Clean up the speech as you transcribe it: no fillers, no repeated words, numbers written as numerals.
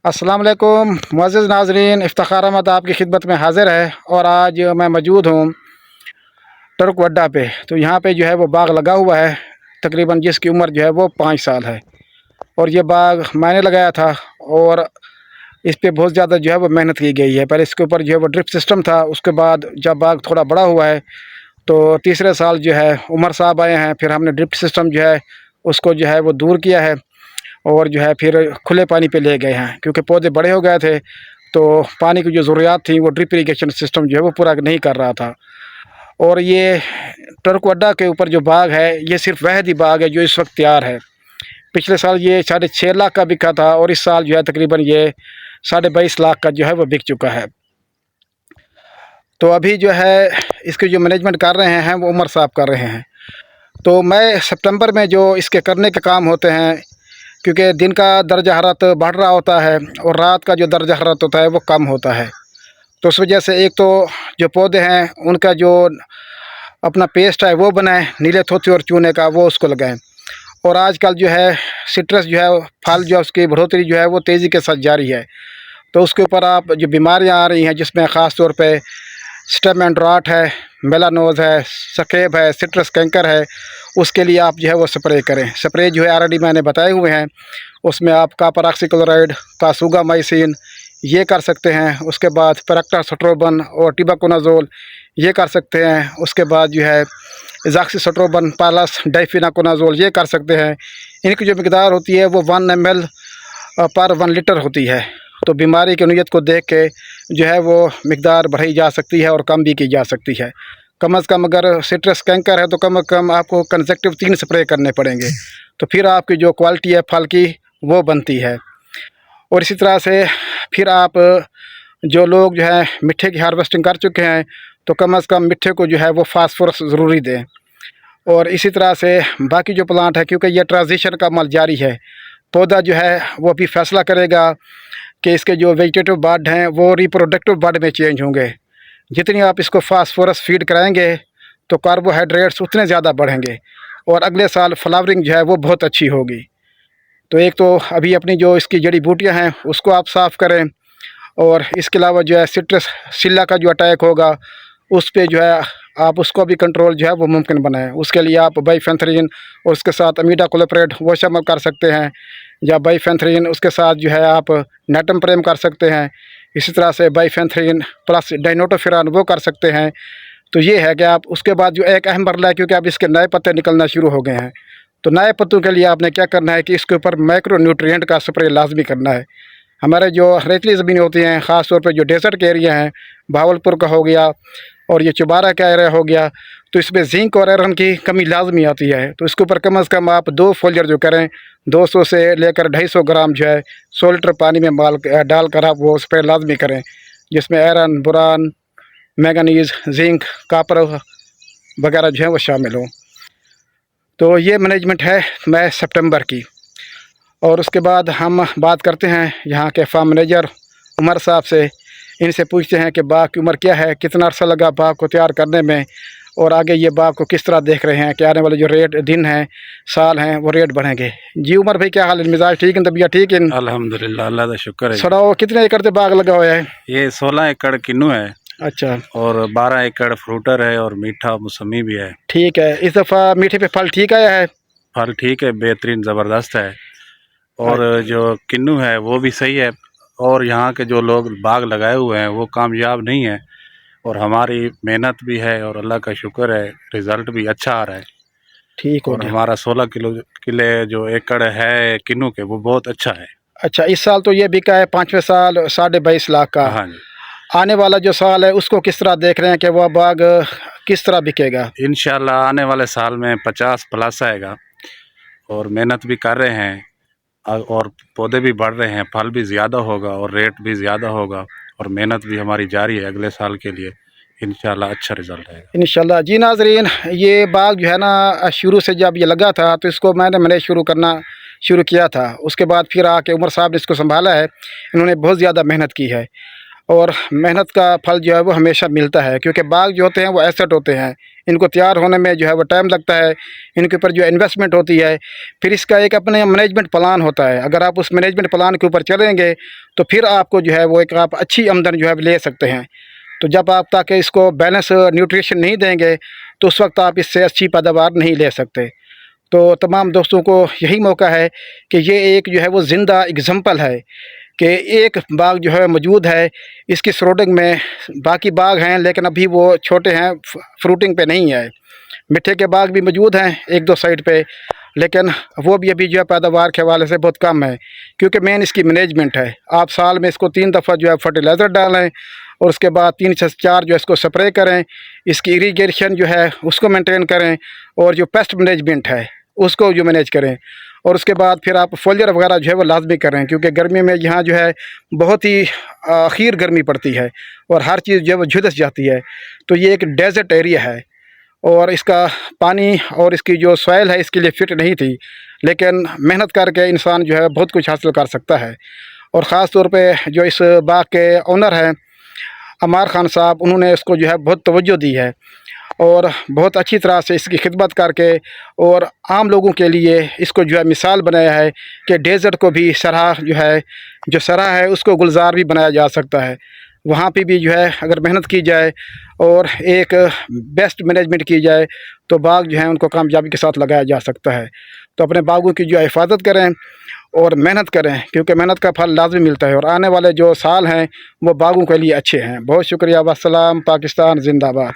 अस्सलाम वालेकुम मुअज़्ज़िज़ नाज़रीन, इफ्तिख़ार अहमद आपकी खिदमत में हाज़िर है। और आज मैं मौजूद हूँ टर्क वड्डा पे। तो यहाँ पे जो है वो बाग लगा हुआ है, तकरीबन जिसकी उम्र जो है वो 5 साल है। और ये बाग मैंने लगाया था और इस पे बहुत ज़्यादा जो है वो मेहनत की गई है। पहले इसके ऊपर जो है वो ड्रिप सिस्टम था, उसके बाद जब बाग थोड़ा बड़ा हुआ है तो तीसरे साल जो है उमर साहब आए हैं, फिर हमने ड्रिप सिस्टम जो है उसको जो है वो दूर किया है और जो है फिर खुले पानी पे ले गए हैं, क्योंकि पौधे बड़े हो गए थे तो पानी की जो ज़रूरियात थी वो ड्रिप इरीगेशन सिस्टम जो है वो पूरा नहीं कर रहा था। और ये टर्कवड्डा के ऊपर जो बाग है ये सिर्फ वहद ही बाग है जो इस वक्त तैयार है। पिछले साल ये 6.5 लाख का बिका था और इस साल जो है तकरीबन ये 22.5 लाख का जो है वो बिक चुका है। तो अभी जो है इसके जो मैनेजमेंट कर रहे हैं वो उमर साहब कर रहे हैं। तो मैं सितंबर में जो इसके करने के काम होते हैं, क्योंकि दिन का दर्जा हरारत बढ़ रहा होता है और रात का जो दर्जा हरारत होता है वो कम होता है, तो उस वजह से एक तो जो पौधे हैं उनका जो अपना पेस्ट है वो बनाएं, नीले थोथे और चूने का वो उसको लगाएं। और आजकल जो है सिट्रस जो है फल जो है उसकी बढ़ोतरी जो है वो तेज़ी के साथ जारी है। तो उसके ऊपर आप जो बीमारियां आ रही हैं जिसमें ख़ास तौर पे स्टेम एंड रॉट है, मेलानोज़ है, सकेब है, सिट्रस कैंकर है, उसके लिए आप जो है वो स्प्रे करें। स्प्रे जो है ऑलरेडी मैंने बताए हुए हैं, उसमें आप कॉपर ऑक्सीक्लोराइड, कासूगामाइसिन ये कर सकते हैं। उसके बाद पेरक्टास्ट्रोबन और टिबाकोनाजोल ये कर सकते हैं। उसके बाद जो है इज़ाक्सीस्ट्रोबन पालस डाइफिनाकोनाजोल ये कर सकते हैं। इनकी जो मकदार होती है वो 1 ml पर 1 लीटर होती है। तो बीमारी की नौयत को देख के जो है वो मकदार बढ़ाई जा सकती है और कम भी की जा सकती है। कम अज़ कम अगर सिट्रस कैंकर है तो कम अज़ कम आपको कंसेक्टिव 3 स्प्रे करने पड़ेंगे, तो फिर आपकी जो क्वालिटी है फल की वो बनती है। और इसी तरह से फिर आप जो लोग जो है मिट्टे की हार्वेस्टिंग कर चुके हैं तो कम अज़ कम मिट्टे को जो है वो फास्फोरस ज़रूरी दें। और इसी तरह से बाकी जो प्लांट है, क्योंकि ये ट्रांजिशन का अमल जारी है, पौधा जो है वो अभी फैसला करेगा कि इसके जो वेजिटेटिव बड हैं वो रिप्रोडक्टिव बड में चेंज होंगे। जितनी आप इसको फास्फोरस फीड कराएंगे तो कार्बोहाइड्रेट्स उतने ज़्यादा बढ़ेंगे और अगले साल फ्लावरिंग जो है वो बहुत अच्छी होगी। तो एक तो अभी अपनी जो इसकी जड़ी बूटियाँ हैं उसको आप साफ़ करें, और इसके अलावा जो है सिट्रस सिल्ला का जो अटैक होगा उस पे जो है आप उसको भी कंट्रोल जो है वो मुमकिन बनाएं। उसके लिए आप बाइफेंथ्रीन और उसके साथ अमीडाक्लोप्रिड वो शामिल कर सकते हैं, या बाइफेंथ्रीन उसके साथ जो है आप नेटम प्रेम कर सकते हैं। इसी तरह से बाइफेंथ्रीन प्लस डाइनोटोफिरान वो कर सकते हैं। तो ये है कि आप उसके बाद जो एक अहम मरला है, क्योंकि अब इसके नए पत्ते निकलना शुरू हो गए हैं, तो नए पत्तों के लिए आपने क्या करना है कि इसके ऊपर माइक्रो न्यूट्रिएंट का स्प्रे लाजमी करना है। हमारे जो रेतली ज़मीन होती हैं, ख़ास तौर पे जो डेजर्ट के एरिया हैं, भावलपुर का हो गया और ये चुबारा का एरिया हो गया, तो इसमें जिंक और आयरन की कमी लाजमी आती है। तो इसके ऊपर कम अज़ कम आप 2 फोलियर जो करें 200 से लेकर 250 ग्राम जो है 100 लीटर पानी में डालकर आप वो स्प्रे लाजमी करें, जिसमें iron, boron, manganese, zinc, copper वगैरह जो है वो शामिल हों। तो ये मैनेजमेंट है मई सितंबर की। और उसके बाद हम बात करते हैं यहाँ के फार्म मैनेजर उमर साहब से। इनसे पूछते हैं कि बाग की उम्र क्या है, कितना अर्सा लगा बाग को तैयार करने में, और आगे ये बाग को किस तरह देख रहे हैं कि आने वाले जो रेट दिन हैं, साल हैं, वो रेट बढ़ेंगे। जी उमर भाई, क्या हाल है? मिजाज ठीक है, तबीयत ठीक है? अल्हम्दुलिल्लाह, अल्लाह का शुक्र है। सड़ाओ कितने एकड़ से बाग लगा हुआ है? ये 16 एकड़ किन्नू है अच्छा, और 12 एकड़ फ्रूटर है और मीठा मौसमी भी है। ठीक है। इस दफ़ा मीठे पे फल ठीक आया है? फल ठीक है, बेहतरीन ज़बरदस्त है। और जो किन्नू है वो भी सही है। और यहाँ के जो लोग बाग लगाए हुए हैं वो कामयाब नहीं है, और हमारी मेहनत भी है और अल्लाह का शुक्र है, रिज़ल्ट भी अच्छा आ रहा है। ठीक हो और गया। हमारा 16 किले जो एकड़ है किन्नू के वो बहुत अच्छा है। अच्छा, इस साल तो ये बिका है 5वें साल 22.5 लाख का। हाँ जी, आने वाला जो साल है उसको किस तरह देख रहे हैं कि वह बाग किस तरह बिकेगा? इंशाल्लाह आने वाले साल में 50 प्लस आएगा। और मेहनत भी कर रहे हैं और पौधे भी बढ़ रहे हैं, फल भी ज़्यादा होगा और रेट भी ज़्यादा होगा, और मेहनत भी हमारी जारी है अगले साल के लिए। इंशाल्लाह अच्छा रिज़ल्ट आएगा इंशाल्लाह। जी नाज़रीन, ये बाग जो है ना शुरू से जब ये लगा था तो इसको मैंने शुरू करना शुरू किया था। उसके बाद फिर आके उमर साहब ने इसको संभाला है। इन्होंने बहुत ज़्यादा मेहनत की है। और मेहनत का फल जो है वो हमेशा मिलता है, क्योंकि बाग जो होते हैं वो एसेट होते हैं, इनको तैयार होने में जो है वो टाइम लगता है, इनके ऊपर जो इन्वेस्टमेंट होती है, फिर इसका एक अपने मैनेजमेंट प्लान होता है। अगर आप उस मैनेजमेंट प्लान के ऊपर चलेंगे तो फिर आपको जो है वो एक आप अच्छी आमदन जो है ले सकते हैं। तो जब आप ताकि इसको बैलेंस न्यूट्रिशन नहीं देंगे तो उस वक्त आप इससे अच्छी पैदावार नहीं ले सकते। तो तमाम दोस्तों को यही मौका है कि ये एक जो है वो ज़िंदा एग्ज़ाम्पल है कि एक बाग जो है मौजूद है, इसकी सराउंडिंग में बाकी बाग हैं लेकिन अभी वो छोटे हैं, फ्रूटिंग पे नहीं है। मिट्टे के बाग भी मौजूद हैं एक दो साइड पे, लेकिन वो भी अभी जो है पैदावार के हवाले से बहुत कम है, क्योंकि मेन इसकी मैनेजमेंट है। आप साल में इसको 3 दफ़ा जो है फर्टिलाइज़र डालें और उसके बाद 3 से 4 जो है इसको स्प्रे करें, इसकी इरीगेशन जो है उसको मेंटेन करें, और जो पेस्ट मैनेजमेंट है उसको जो मैनेज करें, और उसके बाद फिर आप फोलियर वगैरह जो है वो लाजमी करें, क्योंकि गर्मी में यहाँ जो है बहुत ही आखिर गर्मी पड़ती है और हर चीज़ जो है वो झुलस जाती है। तो ये एक डेजर्ट एरिया है और इसका पानी और इसकी जो सॉइल है इसके लिए फ़िट नहीं थी, लेकिन मेहनत करके इंसान जो है बहुत कुछ हासिल कर सकता है। और ख़ास तौर पे जो इस बाग के ओनर हैं अमार ख़ान साहब, उन्होंने इसको जो है बहुत तवज्जो दी है और बहुत अच्छी तरह से इसकी खिदमत करके और आम लोगों के लिए इसको जो है मिसाल बनाया है कि डेज़र्ट को भी सराह है उसको गुलजार भी बनाया जा सकता है। वहाँ पे भी जो है अगर मेहनत की जाए और एक बेस्ट मैनेजमेंट की जाए तो बाग जो है उनको कामयाबी के साथ लगाया जा सकता है। तो अपने बागों की जो है हिफाजत करें और मेहनत करें, क्योंकि मेहनत का फल लाजमी मिलता है और आने वाले जो साल हैं वो बागों के लिए अच्छे हैं। बहुत शुक्रिया। वस्सलाम। पाकिस्तान जिंदाबाद।